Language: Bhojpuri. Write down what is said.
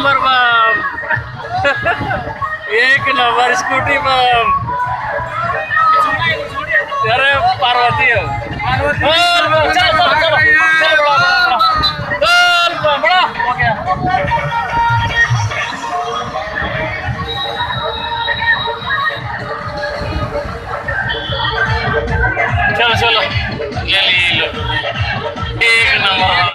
नंबर बम। एक नंबर स्कूटी बम। अरे पार्वती हो। चल बम, चल चल चल चल बड़ा चल बम, बड़ा हो गया। चलो चलो, ले लो एक नंबर।